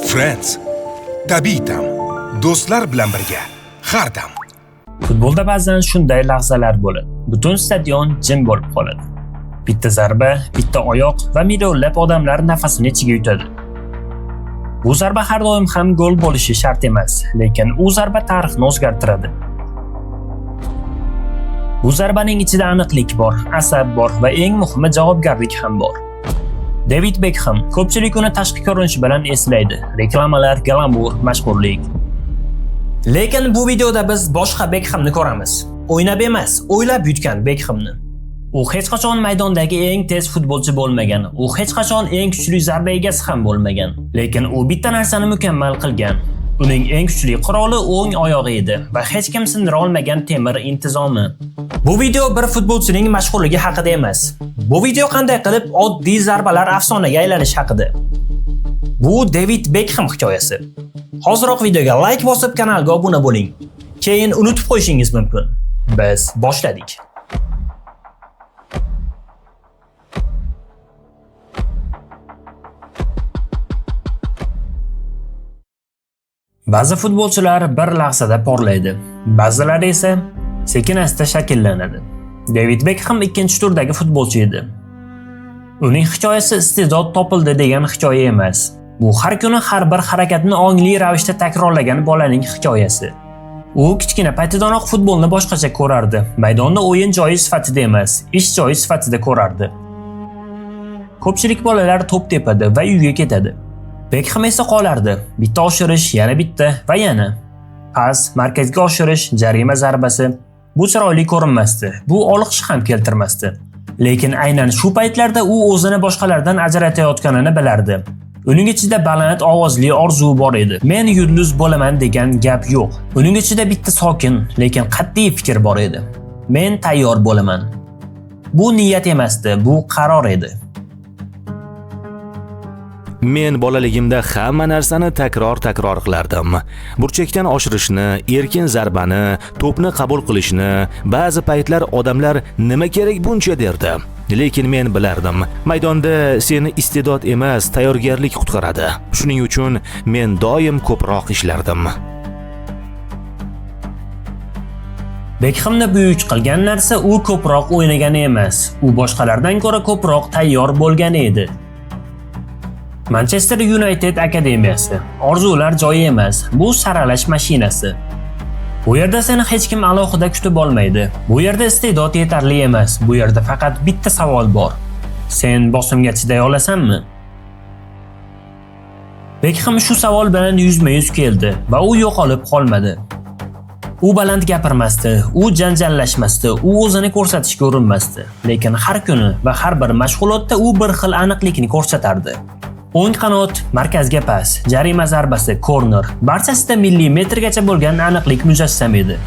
Friends. Tabiiy ta'm. Do'stlar bilan birga har dam. Futbolda ba'zan shunday lahzalar bo'ladi. Butun stadion jim bo'lib qoladi. Bitta zarba, bitta oyoq va millionlab odamlar nafasini ichiga yutadi. Bu zarba har doim ham gol bo'lishi shart emas, lekin u zarba tarixni o'zgartiradi. Bu zarbaning ichida aniqlik bor, asab bor va eng muhimi javobgarlik ham bor. David Beckham ko'pchilik uni tashqi ko'rinishi bilan eslaydi. Reklamalar, glamur, mashhurlik. Lekin bu videoda biz boshqa Beckhamni ko'ramiz. O'ynab emas, o'ylab yutgan Beckhamni. U hech qachon maydondagi eng tez futbolchi bo'lmagan. U hech qachon eng kuchli zarba egasi ham bo'lmagan. Lekin u bitta narsani mukammal qilgan. Uning eng kuchli quroli o'ng oyog'i edi va hech kim sindira olmagan temir intizomi. Bu video bir futbolchining mashhurligi haqida emas. Bu video qanday qilib oddiy zarbalar afsonaga aylanishi haqida. Bu David Beckham hikoyasi. Hozirroq videoga like bosib kanalga obuna bo'ling. Keyin unutib qo'yishingiz mumkin. Biz boshladik. Ba'zi futbolchilar bir lahzada porlaydi, ba'zilari esa sekin-asta shakllanadi. David Beckham ikkinchi turdagi futbolchi edi. Uning hikoyasi iste'dod topildi degan hikoya emas. Bu har kuni har bir harakatni ongli ravishda takrorlagan bolaning hikoyasi. U kichkina paytidanoq futbolni boshqacha ko'rardi. Maydonda o'yin joyi sifatida emas, ish joyi sifatida ko'rardi. Ko'pchilik bolalar to'p tepadi va uyga ketadi. Beckham esa qolardi. Bitta oshirish, yana bitta va yana. Pas, markazga oshirish, jarima zarbasi. Bu chiroyli ko'rinmasdi. Bu olqish ham keltirmasdi. Lekin aynan shu paytlarda u o'zini boshqalardan ajratayotganini bilardi. Uning ichida baland ovozli orzu bor edi. Men yulduz bo'laman degan gap yo'q. Uning ichida bitta sokin, lekin qat'iy fikr bor edi. Men tayyor bo'laman. Bu niyat emasdi, bu qaror edi. Men bolaligimda hamma narsani takror qilardim. Burchakdan oshirishni, erkin zarbani, to'pni qabul qilishni, ba'zi paytlar odamlar nima kerak buncha derdi. Lekin men bilardim, maydonda seni iste'dod emas, tayyorgarlik qutqaradi. Shuning uchun men doim ko'proq ishlardim. Beckhamni buyuk qilgan narsa u ko'proq o'ynagani emas, u boshqalardan ko'ra ko'proq tayyor bo'lgani edi. Manchester United akademiyasi. Orzular joyi emas, bu saralash mashinasi. Bu yerda seni hech kim alohida kutib olmaydi. Bu yerda iste'dod yetarli emas. Bu yerda faqat bitta savol bor. Sen bosimga chiday olasanmi? Beckham shu savol bilan yuzma-yuz keldi va u yo'qolib qolmadi. U baland gapirmasdi, u janjallashmasdi, u o'zini ko'rsatishga urinmasdi. Lekin har kuni va har bir mashg'ulotda u bir xil aniqlikni ko'rsatardi. O'ng qanot, markazga pas, jarima zarbasi, korner, barchasida millimetrgacha bo'lgan aniqlik mujassam edi.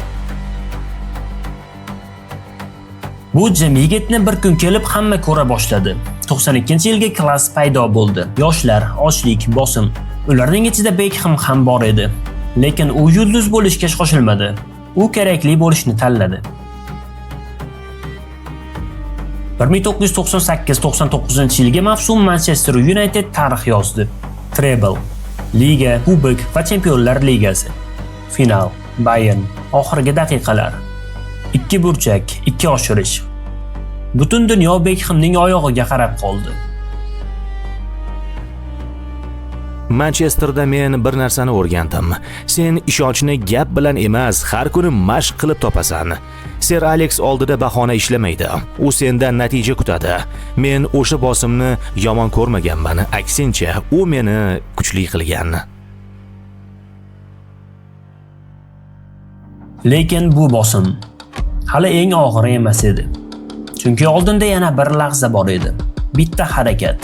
Bu jim yigitni bir kun kelib hamma ko'ra boshladi. 92-yilga klass paydo bo'ldi. Yoshlar, ochlik, bosim. Ularning ichida Beckham ham bor edi. Lekin u yulduz bo'lishga shoshilmadi. U kerakli bo'lishni tanladi. 1998-99 mavsum Manchester United tarix yozdi. Treble, Liga, Kubok va Chempionlar Ligasi. Final, Bayern, oxirgi daqiqalar. 2 burchak, 2 oshirish. Butun dunyo Beckhamning oyog'iga qarab qoldi. Manchesterda men bir narsani o'rgandim. Sen ishonchni gap bilan emas, har kuni mashq qilib topasan. Sir Alex oldida bahona ishlamaydi. U sendan natija kutadi. Men o'sha bosimni yomon ko'rmaganman. Aksincha, u meni kuchli qilgan. Lekin bu bosim hali eng og'iri emas edi. Chunki oldinda yana bir lahza bor edi. Bitta harakat.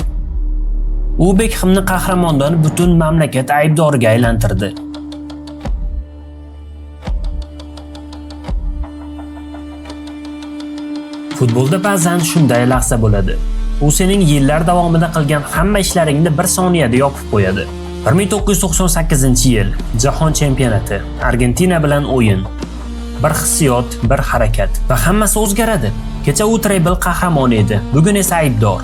U Beckhamni qahramondan butun mamlakat aybdoriga aylantirdi. Futbolda ba'zan shunday lahza bo'ladi. U sening yillar davomida qilgan hamma ishlaringni bir soniyada yopib qo'yadi. 1998-yil Jahon chempionati, Argentina bilan o'yin. Bir hissiyot, bir harakat va hammasi o'zgaradi. Kecha u treble qahramoni edi, bugun esa aybdor.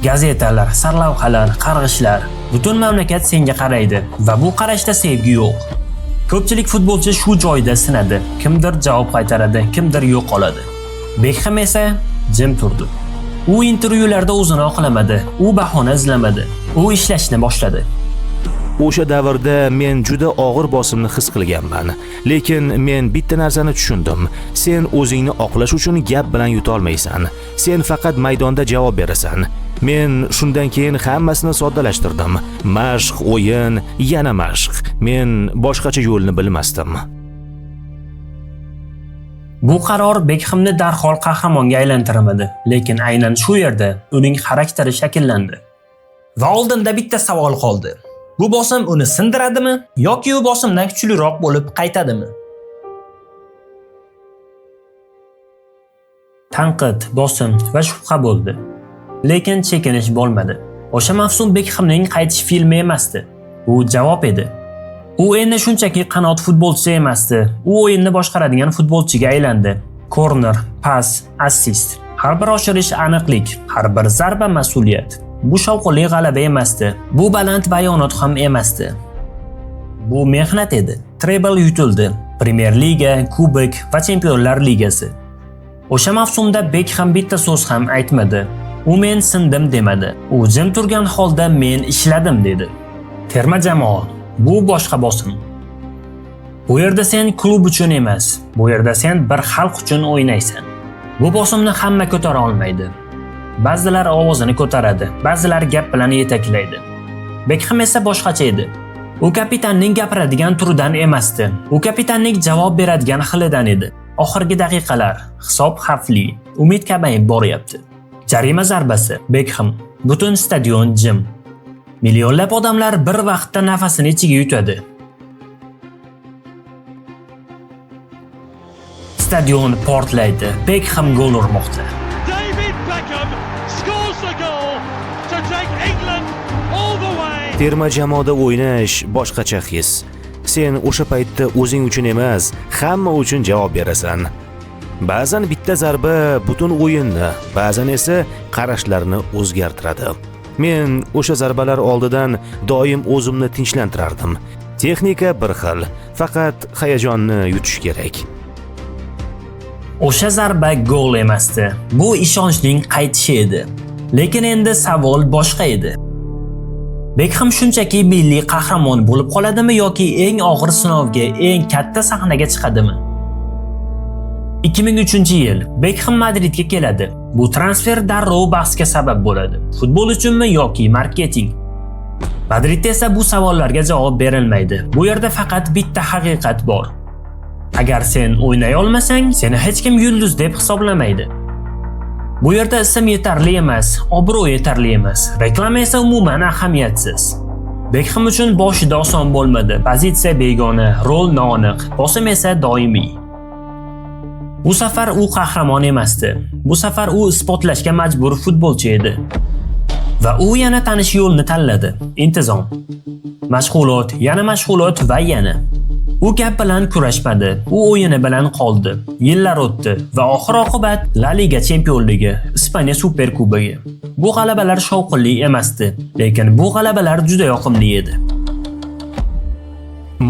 Gazetalar, sarlavhalar, qarg'ishlar, butun mamlakat senga qaraydi va bu qarashda sevgi yo'q. Ko'pchilik futbolchi shu joyda sinadi. Kimdir javob qaytaradi, kimdir yo'qoladi. Bekhem esa jim turdi. U intervyularda o'zini oqlamadi, u bahona izlamadi. U ishlashni boshladi. O'sha davrda men juda og'ir bosimni his qilganman, lekin men bitta narsani tushundim. Sen o'zingni oqlash uchun gap bilan yuta olmaysan. Sen faqat maydonda javob berasan. Men shundan keyin hammasini soddalashtirdim. Mashq, o'yin, yana mashq. Men boshqacha yo'lni bilmasdim. Bu qaror Bekhemni darhol qahramonga aylantirmadi, lekin aynan shu yerda uning xarakteri shakllandi. Va oldinda bitta savol qoldi. Bu bosim uni sindiradimi yoki u bosimdan kuchliroq bo'lib qaytadimi? Tanqid, bosim va shubha bo'ldi. Lekin chekinish bo'lmadi. O'sha mavsum Bekhemning qaytish filmi emasdi. U javob edi. U endi shunchaki qanot futbolchisi emasdi. U o'yinni boshqaradigan futbolchiga aylandi. Korner, pas, assist. Har bir oshirish aniqlik, har bir zarba mas'uliyat. Bu shovqinli g'alaba emasdi. Bu baland bayonot ham emasdi. Bu mehnat edi. Treble yutildi. Premier Liga, Kubok va Chempionlar Ligasi. O'sha mavsumda Bekhem bitta so'z ham aytmadi. U men sindim demadi. U jim turgan holda men ishladim dedi. Terma jamoa bu boshqa bosim. Bu yerda sen klub uchun emas, bu yerda sen bir xalq uchun o'ynaysan. Bu bosimni hamma ko'tara olmaydi. Ba'zilar ovozini ko'taradi, ba'zilar gap bilan yetaklaydi. Bekhem esa boshqacha edi. U kapitanning gapiradigan turidan emasdi. U kapitanning javob beradigan xilidan edi. Oxirgi daqiqalar, hisob xavfli, umid kamayib boryapti. Jarima zarbasi, Bekhem, butun stadion jim. Millionlab odamlar bir vaqtda nafasini ichiga yutadi. Stadion portlaydi. Bekhem gol urmoqda. David Beckham scores the goal to take England all the way. Terma jamoada o'ynash boshqacha his. Sen o'sha paytda o'zing uchun emas, hamma uchun javob berasan. Ba'zan bitta zarba butun o'yinni, ba'zan esa qarashlarni o'zgartiradi. Men o'sha zarbalar oldidan doim o'zimni tinchlantirardim. Texnika bir xil, faqat hayajonni yutish kerak. O'sha zarba gol emasdi. Bu ishonchning qaytishi edi. Lekin endi savol boshqa edi. Bekhem shunchaki milliy qahramon bo'lib qoladimi yoki eng og'ir sinovga, eng katta sahnaga chiqadimi? 2003-yil Bekhem Madridga keladi. Bu transfer darrov bahsga sabab bo'ladi. Futbol uchunmi yoki marketing? Madridda esa bu savollarga javob berilmaydi. Bu yerda faqat bitta haqiqat bor. Agar sen o'ynay olmasang, seni hech kim yulduz deb hisoblamaydi. Bu yerda ism yetarli emas, obro' yetarli emas, reklama esa umuman ahamiyatsiz. Bekhem uchun boshida oson bo'lmadi. Pozitsiya begona, rol noaniq, bosim esa doimiy. Bu safar u qahramon emasdi. Bu safar u isbotlashga majbur futbolchi edi. Va u yana tanish yo'lni tanladi. Intizom. Mashg'ulot, yana mashg'ulot va yana. U gap bilan kurashmadi. U o'yini bilan qoldi. Yillar o'tdi va oxir-oqibat La Liga chempionligi, Ispaniya Super Kubogi. Bu g'alabalar shovqinli emasdi, lekin bu g'alabalar juda yoqimli edi.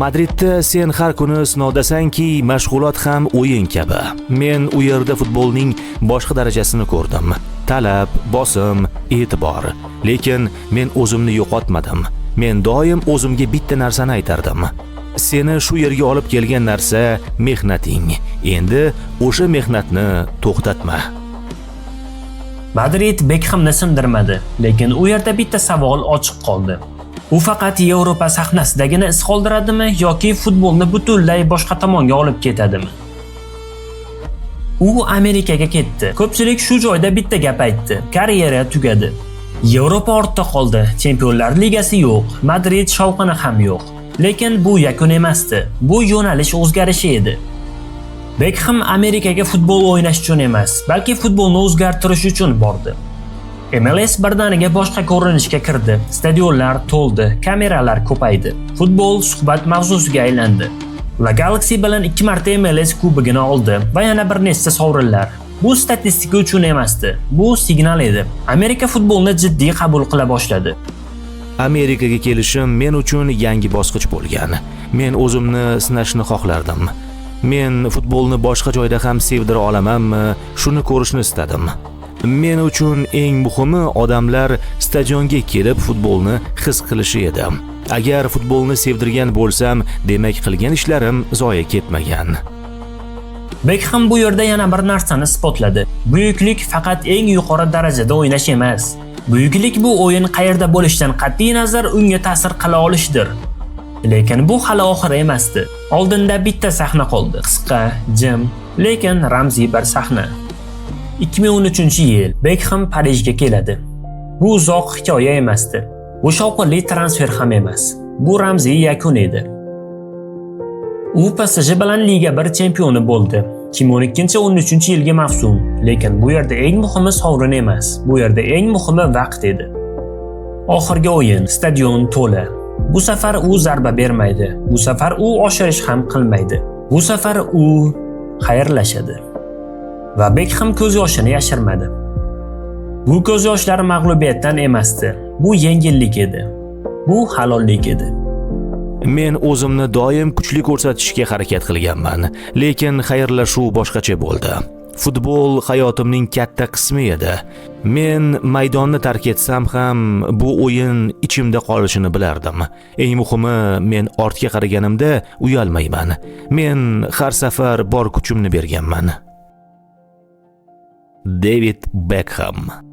Madridda sen har kuni sinovdasanki, mashg'ulot ham o'yin kabi. Men u yerda futbolning boshqa darajasini ko'rdim. Talab, bosim, e'tibor. Lekin men o'zimni yo'qotmadim. Men doim o'zimga bitta narsani aytardim. Seni shu yerga olib kelgan narsa mehnating. Endi o'sha mehnatni to'xtatma. Madrid Bekhemni sindirmadi, lekin u yerda bitta savol ochiq qoldi. U faqat Yevropa sahnasidagina iz qoldiradimi yoki futbolni butunlay boshqa tomonga olib ketadimi? U Amerikaga ketdi. Ko'pchilik shu joyda bitta gap aytdi. Karyera tugadi. Yevropa ortda qoldi. Chempionlar Ligasi yo'q. Madrid shovqini ham yo'q. Lekin bu yakun emasdi. Bu yo'nalish o'zgarishi edi. Bekhem Amerikaga futbol o'ynash uchun emas, balki futbolni o'zgartirish uchun bordi. MLS birdaniga boshqa ko'rinishga kirdi. Stadionlar to'ldi, kameralar ko'paydi. Futbol suhbat mavzusiga aylandi. La Galaxy bilan 2 marta MLS kubogini oldi va yana bir nechta sovrinlar. Bu statistika uchun emasdi. Bu signal edi. Amerika futbolni jiddiy qabul qila boshladi. Amerikaga kelishim men uchun yangi bosqich bo'lgan. Men o'zimni sinashni xohlardim. Men futbolni boshqa joyda ham sevdira olamanmi? Shuni ko'rishni istadim. Men uchun eng muhimi odamlar stadionga kelib futbolni his qilishi edi. Agar futbolni sevdirgan bo'lsam, demak qilgan ishlarim zoya ketmagan. Beckham bu yerda yana bir narsani isbotladi. Buyuklik faqat eng yuqori darajada o'ynash emas. Buyuklik bu o'yin qayerda bo'lishidan qat'iy nazar unga ta'sir qila olishdir. Lekin bu hali oxiri emasdi. Oldinda bitta sahna qoldi. Qisqa, jim, lekin ramziy bir sahna. 2013-yil Beckham Parijga keladi. Bu uzoq hikoya emasdi. Bu shovqinli transfer ham emas. Bu ramziy yakun edi. U PSG bilan Liga 1 chempioni bo'ldi. 2012-13-yilgi mavsum. Lekin bu yerda eng muhimi sovrin emas. Bu yerda eng muhimi vaqt edi. Oxirgi o'yin, stadion to'la. Bu safar u zarba bermaydi. Bu safar u oshirish ham qilmaydi. Bu safar u xayrlashadi. Va Beckham ko'z yoshini yashirmadi. Bu ko'z yoshlari mag'lubiyatdan emasdi. Bu yengillik edi. Bu halollik edi. Men o'zimni doim kuchli ko'rsatishga harakat qilganman, lekin xayrlashuv boshqacha bo'ldi. Futbol hayotimning katta qismi edi. Men maydonni tark etsam ham bu o'yin ichimda qolishini bilardim. Eng muhimi, men ortga qaraganimda uyalmayman. Men har safar bor kuchimni berganman. David Beckham